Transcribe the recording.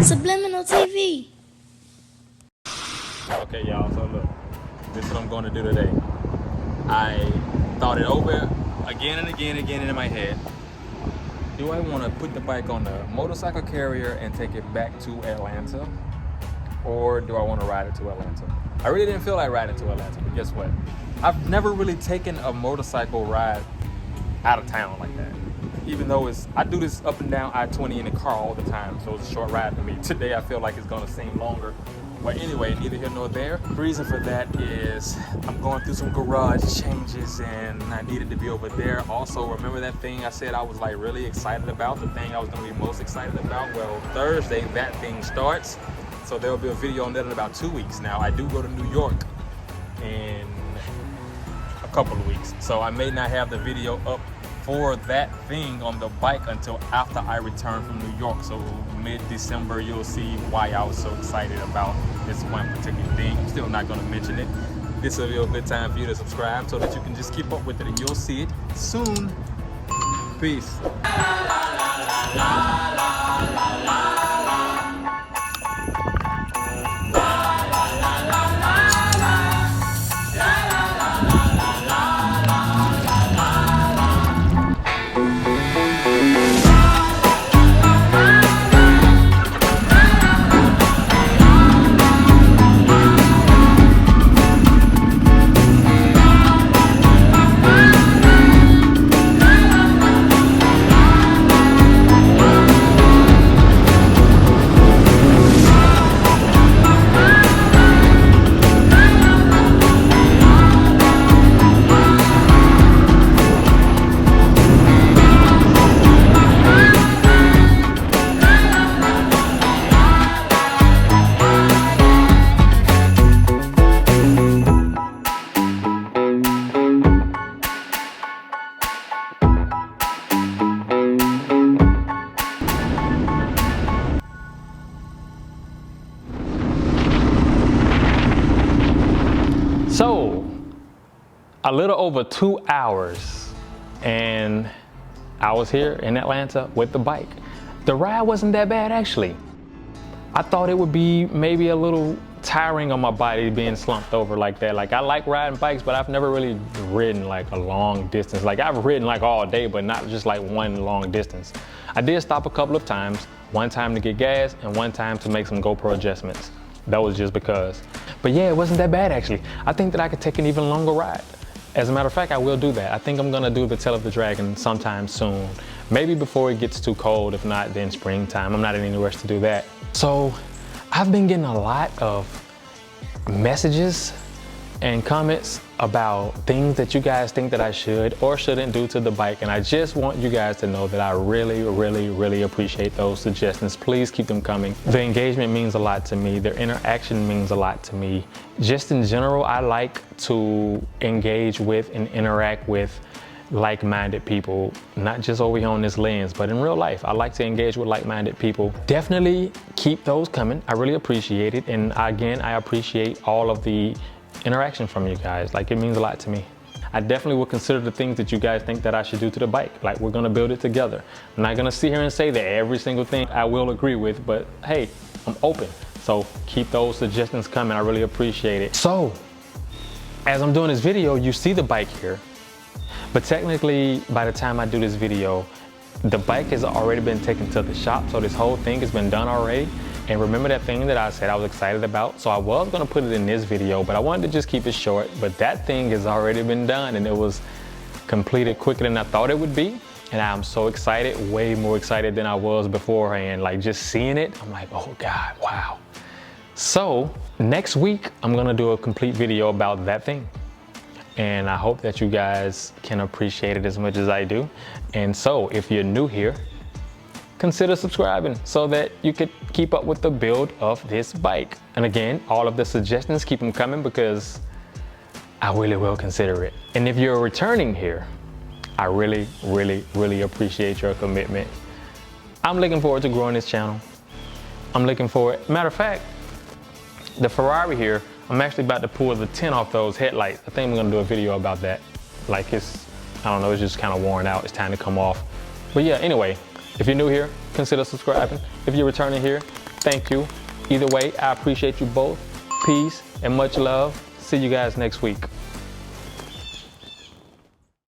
Subliminal TV. Okay, y'all, so look, this is what I'm going to do today. I thought it over again and again in my head. Do I want to put the bike on the motorcycle carrier and take it back to Atlanta? Or do I want to ride it to Atlanta? I really didn't feel like riding to Atlanta, but guess what? I've never really taken a motorcycle ride out of town like that. Even though I do this up and down I-20 in the car all the time, so it's a short ride for me. Today I feel like it's gonna seem longer. But anyway, neither here nor there. The reason for that is I'm going through some garage changes and I needed to be over there. Also, remember that thing I said I was like really excited about? The thing I was gonna be most excited about? Well, Thursday that thing starts. So there will be a video on that in about 2 weeks. Now, I do go to New York in a couple of weeks. So I may not have the video up for that thing on the bike until after I return from New York. So mid-December, you'll see why I was so excited about this one particular thing. I'm still not gonna mention it. This will be a good time for you to subscribe so that you can just keep up with it and you'll see it soon. Peace. So, a little over 2 hours and I was here in Atlanta with the bike. The ride wasn't that bad actually. I thought it would be maybe a little tiring on my body being slumped over like that. Like I like riding bikes, but I've never really ridden like a long distance. Like I've ridden like all day, but not just like one long distance. I did stop a couple of times, one time to get gas and one time to make some GoPro adjustments. That was just because. But yeah, it wasn't that bad actually. I think that I could take an even longer ride. As a matter of fact, I will do that. I think I'm gonna do the Tail of the Dragon sometime soon. Maybe before it gets too cold, if not then springtime. I'm not in any rush to do that. So I've been getting a lot of messages and comments about things that you guys think that I should or shouldn't do to the bike. And I just want you guys to know that I really appreciate those suggestions. Please keep them coming. The engagement means a lot to me. Their interaction means a lot to me. Just in general, I like to engage with and interact with like-minded people, not just over here on this lens, but in real life. I like to engage with like-minded people. Definitely keep those coming. I really appreciate it. And again, I appreciate all of the interaction from you guys. Like it means a lot to me. I definitely will consider the things that you guys think that I should do to the bike. Like we're gonna build it together. I'm not gonna sit here and say that every single thing I will agree with, but hey, I'm open. So keep those suggestions coming. I really appreciate it. So as I'm doing this video, you see the bike here, but technically by the time I do this video, the bike has already been taken to the shop. So this whole thing has been done already. And remember that thing that I said I was excited about? So I was gonna put it in this video, but I wanted to just keep it short. But that thing has already been done and it was completed quicker than I thought it would be. And I'm so excited, way more excited than I was beforehand. Like just seeing it, I'm like, oh God, wow. So next week, I'm gonna do a complete video about that thing. And I hope that you guys can appreciate it as much as I do. And so if you're new here, consider subscribing so that you could keep up with the build of this bike. And again, all of the suggestions, keep them coming because I really will consider it. And if you're returning here, I really appreciate your commitment. I'm looking forward to growing this channel. I'm looking forward, matter of fact, the Ferrari here, I'm actually about to pull the tint off those headlights. I think I'm gonna do a video about that. Like it's, I don't know, it's just kind of worn out. It's time to come off. But yeah, anyway, if you're new here, consider subscribing. If you're returning here, thank you. Either way, I appreciate you both. Peace and much love. See you guys next week.